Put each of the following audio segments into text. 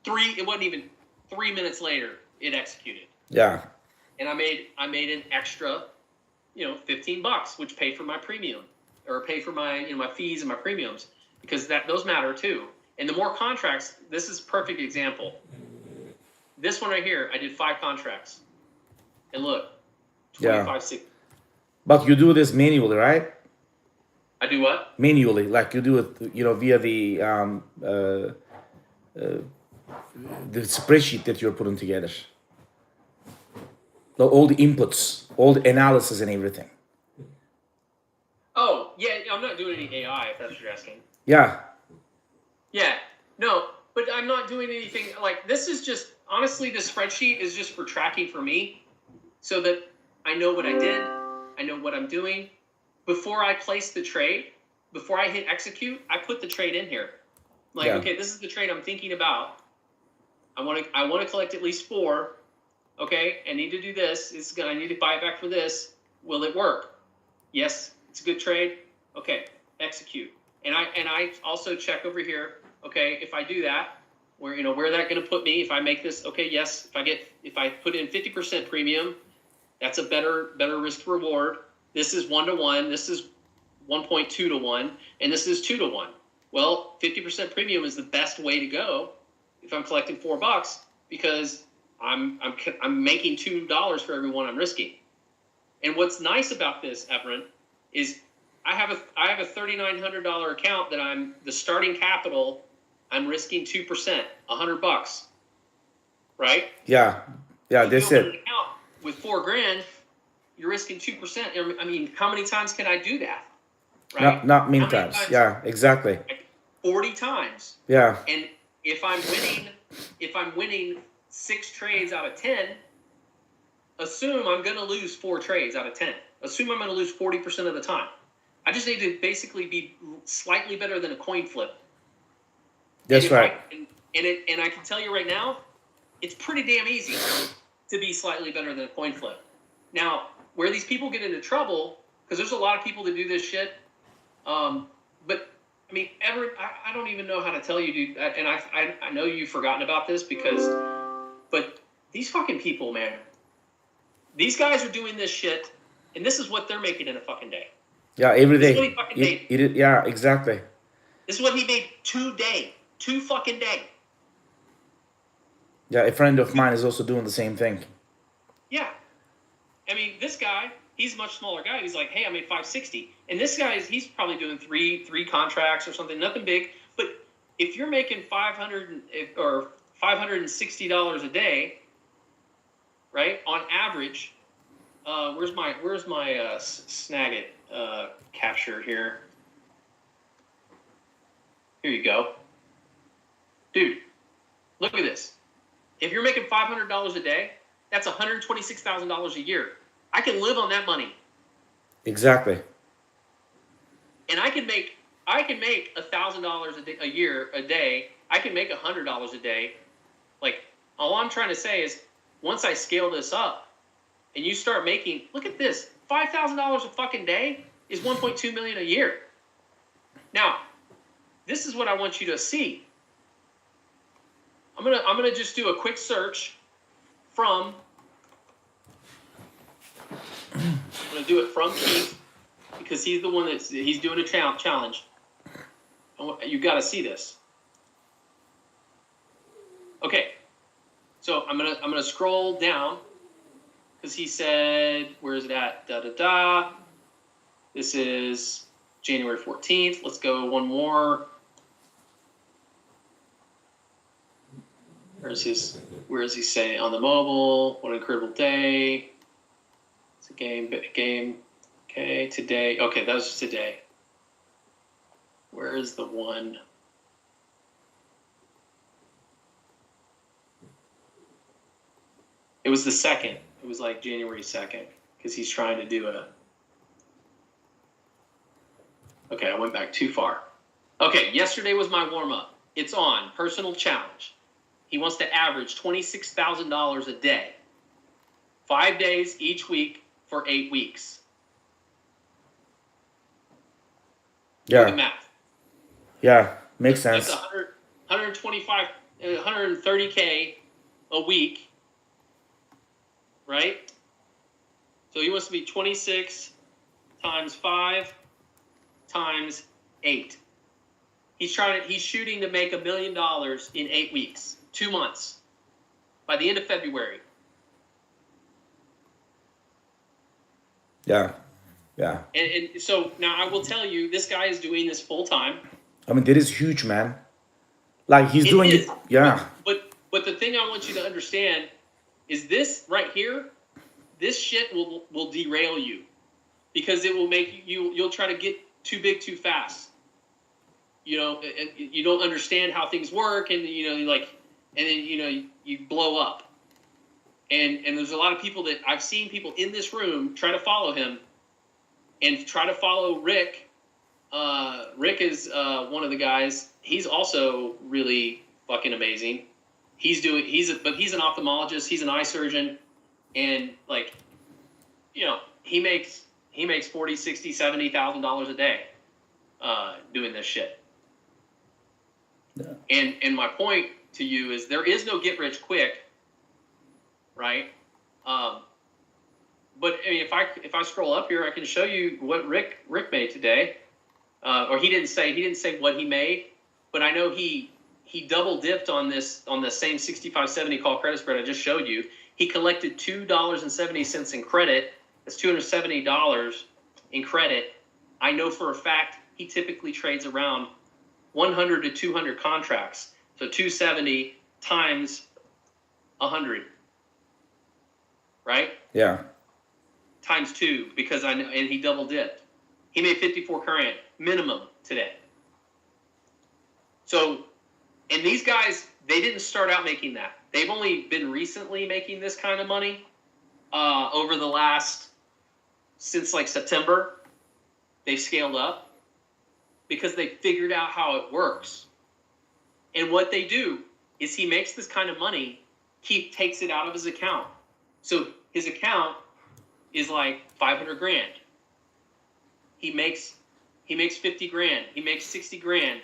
It wasn't even 3 minutes later, it executed. Yeah. And I made an extra, $15, which paid for my premium or paid for my, my fees and my premiums, because those matter too. And the more contracts, this is a perfect example. This one right here, I did 5 contracts. And look, 25.60. But you do this manually, right? I do what? Manually, like you do it, via the spreadsheet that you're putting together. All the inputs, all the analysis and everything. Oh, yeah, I'm not doing any AI, if that's what you're asking. Yeah. Yeah, no, but I'm not doing anything, like, this is just, honestly, this spreadsheet is just for tracking for me, so that I know what I did, I know what I'm doing. Before I place the trade, before I hit execute, I put the trade in here. Like, okay, this is the trade I'm thinking about. I want to collect at least 4. Okay, I need to do this. I need to buy it back for this. Will it work? Yes, it's a good trade. Okay, execute. And I also check over here. Okay, if I do that, where that going to put me? If I make this, okay, yes. If I put in 50% premium, that's a better risk to reward. This is 1-to-1. This is 1.2 to 1, and this is 2 to 1. Well, 50% premium is the best way to go if I'm collecting $4, because I'm making $2 for every one I'm risking. And what's nice about this, Efren, is I have a $3,900 account that the starting capital, I'm risking 2%, $100, right? Yeah, that's it. An account with $4,000, you're risking 2%. I mean, how many times can I do that? Right? Not many times. Yeah, exactly. 40 times. Yeah. And if I'm winning 6 trades out of 10, assume I'm going to lose 4 trades out of 10. Assume I'm going to lose 40% of the time. I just need to basically be slightly better than a coin flip. That's right. And I can tell you right now, it's pretty damn easy to be slightly better than a coin flip. Now, where these people get into trouble, because there's a lot of people that do this shit, but I mean, I don't even know how to tell you, dude. And I know you've forgotten about this but these fucking people, man, these guys are doing this shit, and this is what they're making in a fucking day. Yeah, every day. This is what he fucking made. Yeah, exactly. This is what he made 2 fucking day. Yeah, a friend of mine is also doing the same thing. Yeah. I mean, this guy, he's a much smaller guy. He's like, hey, I made 560. And this guy, he's probably doing three contracts or something, nothing big. But if you're making $560 a day, right, on average, where's my Snagit capture here? Here you go. Dude, look at this. If you're making $500 a day, that's $126,000 a year. I can live on that money. Exactly. And I can make $1,000 a year a day. I can make $100 a day. Like, all I'm trying to say is, once I scale this up, and you start making, look at this, $5,000 a fucking day is $1.2 million a year. Now, this is what I want you to see. I'm gonna just do a quick search from. I'm gonna do it from Keith, because he's the one he's doing a challenge. You got to see this. Okay, so I'm gonna scroll down, because he said, where is it at? This is January 14th. Let's go one more. Where is he saying on the mobile? What an incredible day. It's a game. Okay, today. Okay, that was today. Where is the one? It was the 2nd. It was like January 2nd, because he's trying to do a. Okay, I went back too far. Okay, yesterday was my warm-up. It's on. Personal challenge. He wants to average $26,000 a day. 5 days each week for 8 weeks. Yeah. Do the math. Yeah, makes sense. That's 125 130K a week, right? So he wants to be 26 times 5 times 8. He's shooting to make $1 million in 8 weeks, 2 months, by the end of February. Yeah. Yeah. And so now I will tell you, this guy is doing this full time. I mean, that is huge, man. Like he's doing it. Yeah. But the thing I want you to understand is this right here. This shit will derail you, because it will make you'll try to get too big too fast. You know, you don't understand how things work, and and then you blow up. And there's a lot of people that I've seen people in this room try to follow him, and try to follow Rick. Rick is one of the guys. He's also really fucking amazing. He's an ophthalmologist. He's an eye surgeon, and he makes $40,000, $60,000, $70,000 a day doing this shit. Yeah. And my point to you is there is no get rich quick, right? But I mean, if I scroll up here, I can show you what Rick made today. Or he didn't say what he made, but I know he double dipped on the same 65-70 call credit spread I just showed you. He collected $2.70 in credit. That's $270 in credit. I know for a fact he typically trades around 100 to 200 contracts. So 270 times 100, right? Yeah. Times 2, because I know, and he double dipped. He made 54 current minimum today. So, and these guys, they didn't start out making that. They've only been recently making this kind of money over the last, since like September. They've scaled up because they figured out how it works. And what they do is he makes this kind of money, he takes it out of his account. So his account is like 500 grand. He makes 50 grand. He makes 60 grand.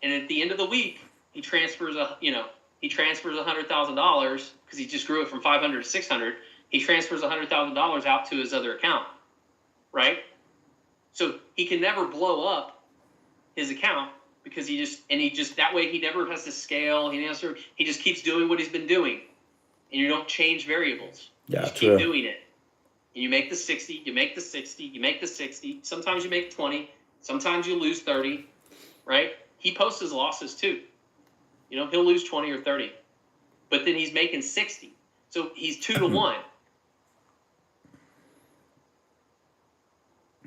And at the end of the week, he transfers $100,000 because he just grew it from 500 to 600. He transfers $100,000 out to his other account, right? So he can never blow up his account because he just that way he never has to scale. He just keeps doing what he's been doing, and you don't change variables. Yeah, you just true. keep doing it. And you make the 60, you make the 60, you make the 60. Sometimes you make 20. Sometimes you lose 30, right? He posts his losses too. He'll lose 20 or 30, but then he's making 60. So he's 2 to 1.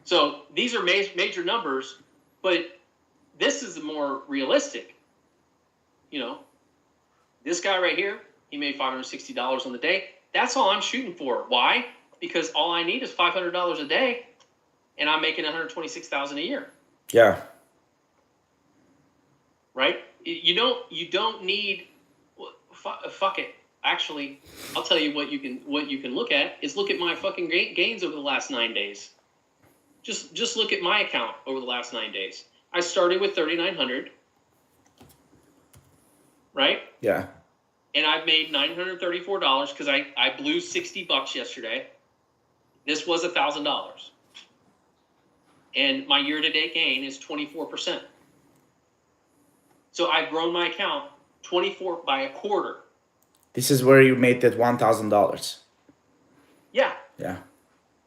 So these are major numbers, but this is more realistic. This guy right here, he made $560 on the day. That's all I'm shooting for. Why? Because all I need is $500 a day, and I'm making $126,000 a year. Yeah. Right? You don't need. Fuck it. Actually, I'll tell you what you can look at is look at my fucking gains over the last 9 days. Just look at my account over the last 9 days. I started with 3,900. Right? Yeah. And I've made $934 because I blew $60 yesterday. This was $1,000. And my year-to-date gain is 24%. So I've grown my account 24 by a quarter. This is where you made that $1,000. Yeah. Yeah.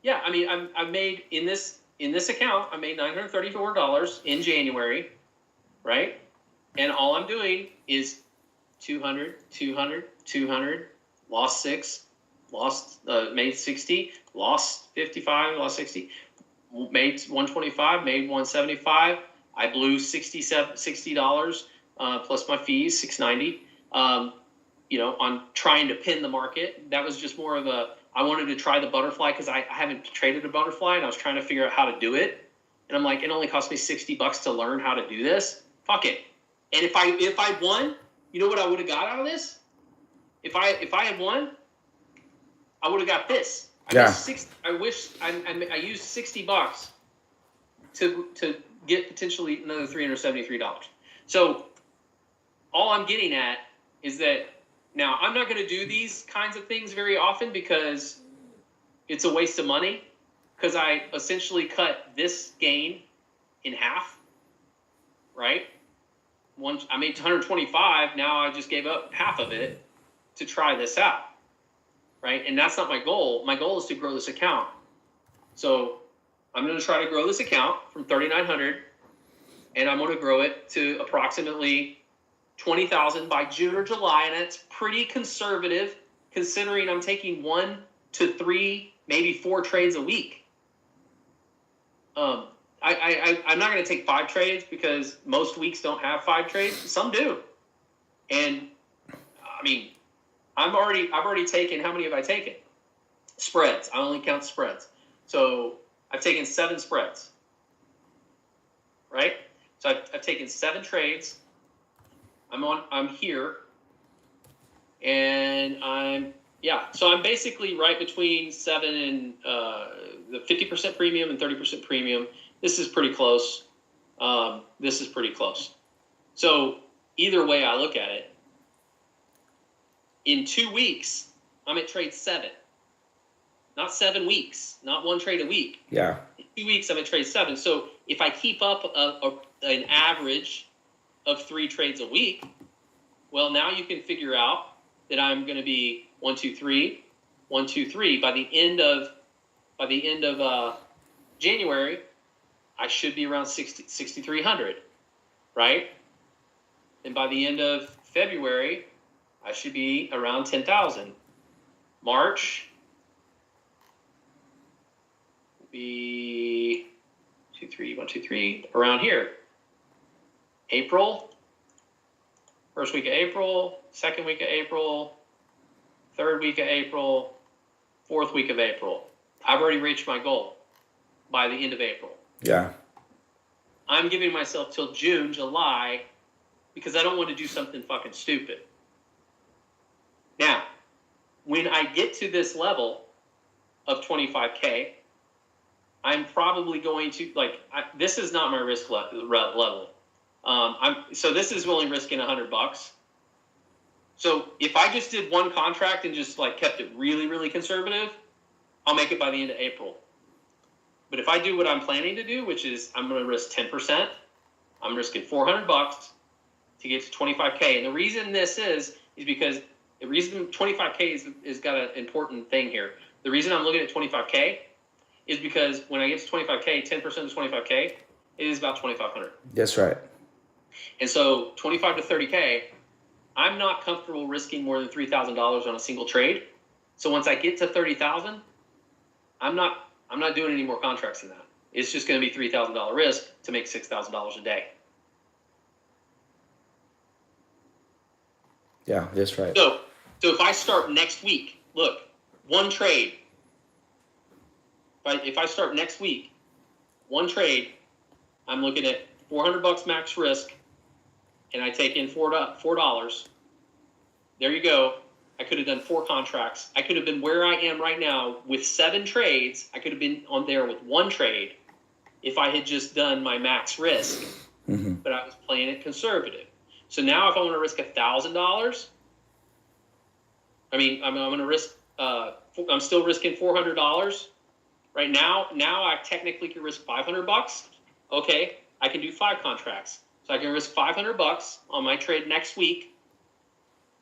Yeah. I mean, I made in this account, I made $934 in January, right? And all I'm doing is 200, 200, 200, lost 6, made 60, lost 55, lost 60, made 125, made 175. I blew $60 plus my fees, $690. On trying to pin the market. That was just more of I wanted to try the butterfly because I haven't traded a butterfly, and I was trying to figure out how to do it. And I'm like, it only cost me $60 to learn how to do this. Fuck it. And if I won, you know what I would have got out of this? If I had won, I would have got this. I used $60 to get potentially another $373. So all I'm getting at is that now I'm not going to do these kinds of things very often because it's a waste of money, because I essentially cut this gain in half, right? Once I made 125, now I just gave up half of it to try this out, right? And that's not my goal. My goal is to grow this account. So I'm going to try to grow this account from 3,900, and I'm going to grow it to approximately 20,000 by June or July, and that's pretty conservative considering I'm taking 1 to 3, maybe 4 trades a week. I'm not going to take 5 trades because most weeks don't have 5 trades. Some do, and I mean, I've already taken. How many have I taken? Spreads. I only count spreads. So I've taken 7 spreads, right? So I've taken 7 trades. I'm here, and so I'm basically right between 7 and the 50% premium and 30% premium. This is pretty close. This is pretty close. So either way I look at it, in 2 weeks, I'm at trade 7. Not 7 weeks, not 1 trade a week. Yeah. In 2 weeks, I'm at trade 7. So if I keep up an average of 3 trades a week, well, now you can figure out that I'm going to be 1, 2, 3, 1, 2, 3 by the end of January. I should be around 6,300, right? And by the end of February, I should be around 10,000. March will be 2, 3, 1, 2, 3 around here. April, first week of April, second week of April, third week of April, fourth week of April. I've already reached my goal by the end of April. Yeah. I'm giving myself till June, July, because I don't want to do something fucking stupid. Now, when I get to this level of 25K, I'm probably going to, this is not my risk level. So this is only risking $100. So if I just did 1 contract and just kept it really, really conservative, I'll make it by the end of April. But if I do what I'm planning to do, which is I'm going to risk 10%, I'm risking $400 to get to 25K. And the reason this is because the reason 25K is got an important thing here. The reason I'm looking at 25K is because when I get to 25K, 10% of 25K, it is about 2,500. That's right. And so 25 to 30K, I'm not comfortable risking more than $3,000 on a single trade. So once I get to 30,000, I'm not doing any more contracts than that. It's just going to be $3,000 risk to make $6,000 a day. Yeah, that's right. So if I start next week, look, 1 trade. If I start next week, 1 trade, I'm looking at $400 max risk, and I take in $4. There you go. I could have done 4 contracts. I could have been where I am right now with 7 trades. I could have been on there with 1 trade if I had just done my max risk. Mm-hmm. But I was playing it conservative. So now if I want to risk $1,000, I mean, I'm going to risk, I'm still risking $400. Right now I technically can risk $500. Okay, I can do 5 contracts. So I can risk $500 on my trade next week.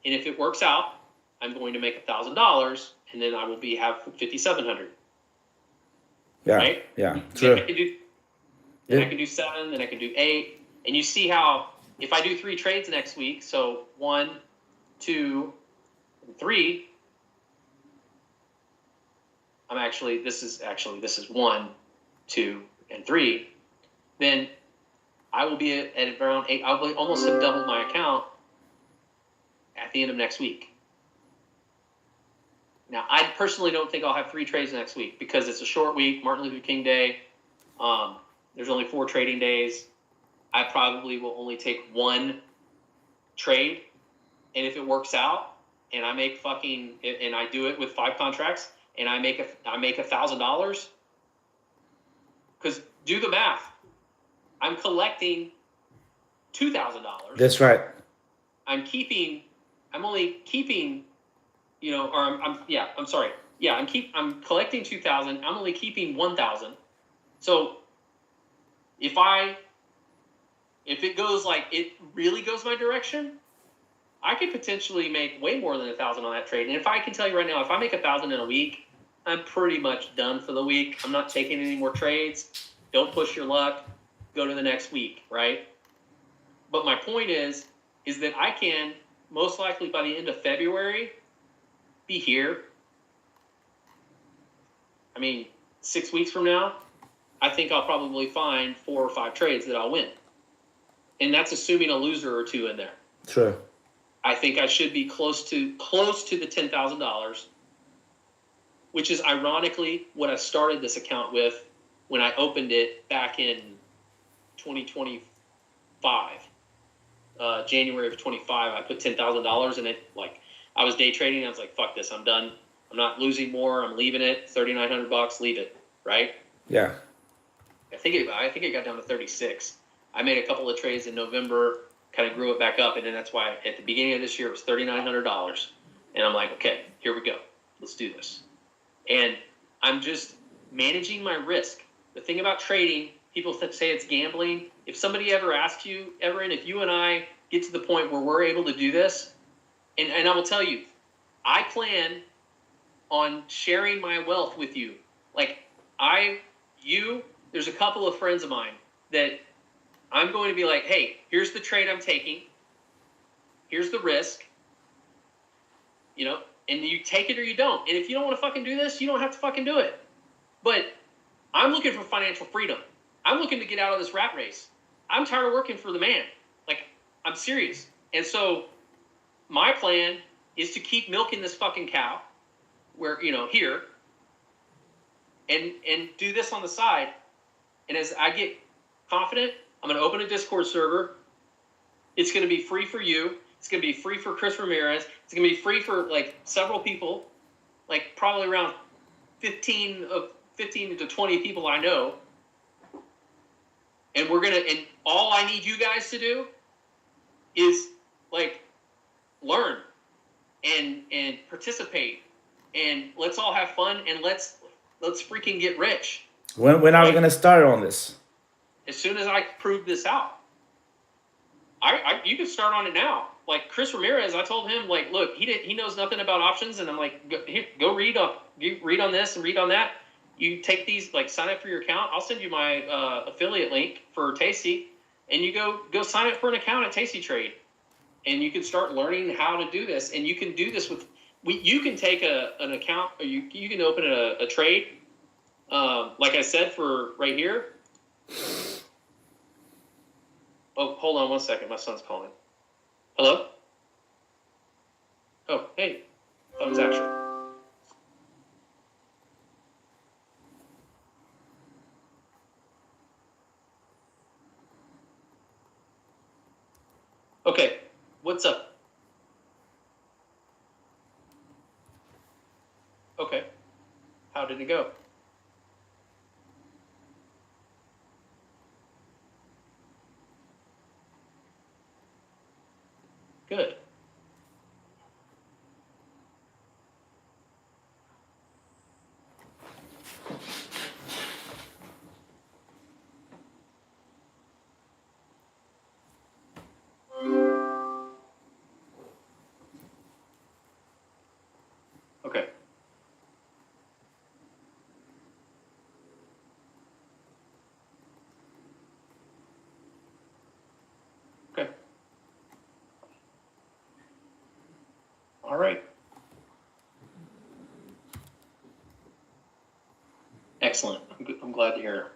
And if it works out, I'm going to make $1,000, and then I will have 5,700. Yeah, right? yeah, Then true. I can do 7, then I can do 8, and you see how if I do 3 trades next week, so 1, 2, and 3. This is 1, 2, and 3. Then I will be at around 8. I will almost have doubled my account at the end of next week. Now, I personally don't think I'll have 3 trades next week because it's a short week, Martin Luther King Day. There's only 4 trading days. I probably will only take 1 trade, and if it works out, and I make and I do it with 5 contracts, and I make $1,000. Because do the math, I'm collecting $2,000. That's right. I'm keeping I'm only keeping, or I'm sorry. Yeah, I'm collecting 2,000. I'm only keeping 1,000. So if it goes like it really goes my direction, I could potentially make way more than 1,000 on that trade. And if I can tell you right now, if I make 1,000 in a week, I'm pretty much done for the week. I'm not taking any more trades. Don't push your luck. Go to the next week, right? But my point is that I can most likely by the end of February be here. I mean, 6 weeks from now, I think I'll probably find 4 or 5 trades that I'll win. And that's assuming a loser or two in there. Sure. I think I should be close to the $10,000, which is ironically what I started this account with when I opened it back in 2025. January of 25, I put $10,000 in it. Like, I was day trading. I was like, fuck this. I'm done. I'm not losing more. I'm leaving it. $3,900, leave it. Right? Yeah. I think it got down to 36. I made a couple of trades in November, kind of grew it back up, and then that's why at the beginning of this year it was $3,900. And I'm like, okay, here we go. Let's do this. And I'm just managing my risk. The thing about trading, people say it's gambling. If somebody ever asks you, Everin, if you and I get to the point where we're able to do this, and I will tell you, I plan on sharing my wealth with you. Like, there's a couple of friends of mine that I'm going to be like, hey, here's the trade I'm taking. Here's the risk. And you take it or you don't. And if you don't want to fucking do this, you don't have to fucking do it. But I'm looking for financial freedom. I'm looking to get out of this rat race. I'm tired of working for the man. Like, I'm serious. And so my plan is to keep milking this fucking cow here and do this on the side. And as I get confident, I'm going to open a Discord server. It's going to be free for you. It's going to be free for Chris Ramirez. It's going to be free for like several people, like probably around 15 to 20 people I know. And and all I need you guys to do is like learn and participate, and let's all have fun, and let's freaking get rich. When are we gonna start on this? As soon as I prove this out. You can start on it now. Like Chris Ramirez, I told him, like, look, he knows nothing about options, and I'm like, go read on this and read on that. You take these, like, sign up for your account. I'll send you my affiliate link for Tasty, and you go sign up for an account at Tasty Trade, and you can start learning how to do this. And you can do this with you can take an account, or you can open a trade. Like I said, for right here. Oh, hold on 1 second. My son's calling. Hello? Oh, hey. That was action. Okay. What's up? Okay. How did it go? Good. Okay. Okay. All right. Excellent. I'm glad to hear.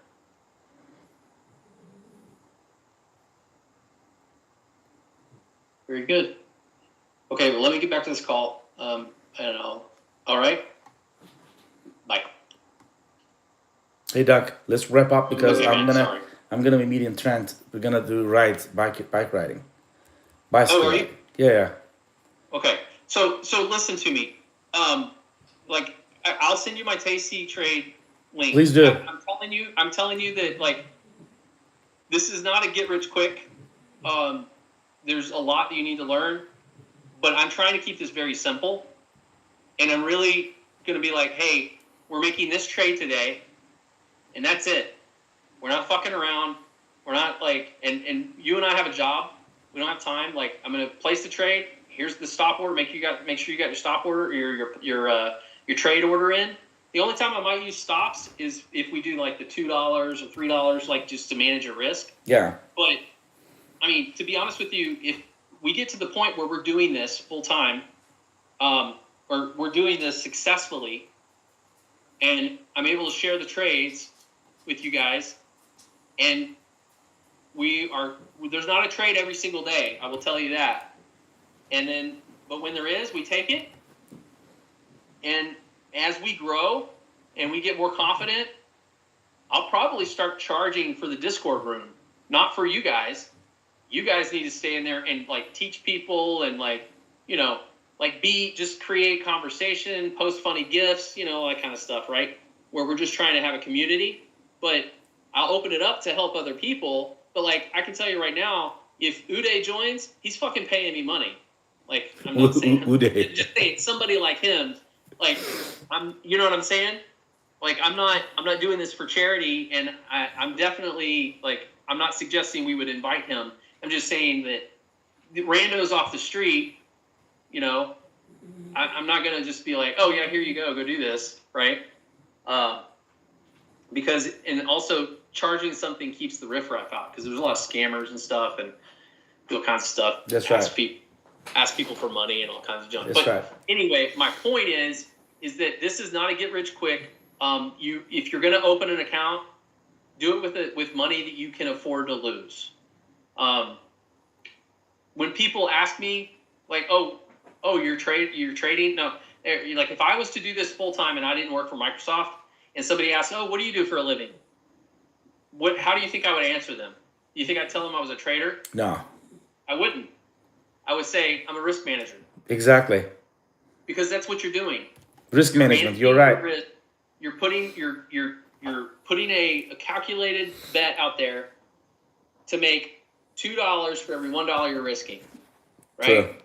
Very good. Okay, well, let me get back to this call. I don't know. All right. Bye. Hey Doc, let's wrap up because Okay, man, I'm gonna be meeting Trent. We're gonna do bike riding. Bicycle. Oh, are you? Yeah. Okay. So listen to me. Like, I'll send you my Tasty Trade link. Please do. I'm telling you that, like, this is not a get rich quick. There's a lot that you need to learn. but I'm trying to keep this very simple. And I'm really going to be like, hey, we're making this trade today, and that's it. We're not fucking around. We're not like, and you and I have a job. We don't have time. Like, I'm going to place the trade. Here's the stop order. Make sure you got your stop order, your trade order in. The only time I might use stops is if we do like the $2 or $3, like just to manage a risk. Yeah. But I mean, to be honest with you, if we get to the point where we're doing this full time, or we're doing this successfully, and I'm able to share the trades with you guys, and there's not a trade every single day, I will tell you that. And then, but when there is, we take it. And as we grow and we get more confident, I'll probably start charging for the Discord room, not for you guys. You guys need to stay in there and like teach people and like, you know, like just create conversation, post funny GIFs, you know, all that kind of stuff, right? Where we're just trying to have a community. But I'll open it up to help other people. But like, I can tell you right now, if Uday joins, he's fucking paying me money. Like, I'm not saying Uday. just say somebody like him. Like, you know what I'm saying? Like, I'm not doing this for charity, and I'm definitely like, I'm not suggesting we would invite him. I'm just saying that the randos off the street, you know, I'm not gonna just be like, oh yeah, here you go do this, right? Because, and also charging something keeps the riffraff out, because there's a lot of scammers and stuff and all kinds of stuff. That's right. Ask people for money and all kinds of junk. That's right. Anyway, my point is that this is not a get rich quick. If you're going to open an account, do it with money that you can afford to lose. When people ask me like, oh, you're trading? No, like if I was to do this full time and I didn't work for Microsoft, and somebody asks, oh, what do you do for a living? How do you think I would answer them? Do you think I'd tell them I was a trader? No. I wouldn't. I would say I'm a risk manager. Exactly. Because that's what you're doing. Risk management. You're right. You're putting a calculated bet out there to make $2 for every $1 you're risking. Right? True.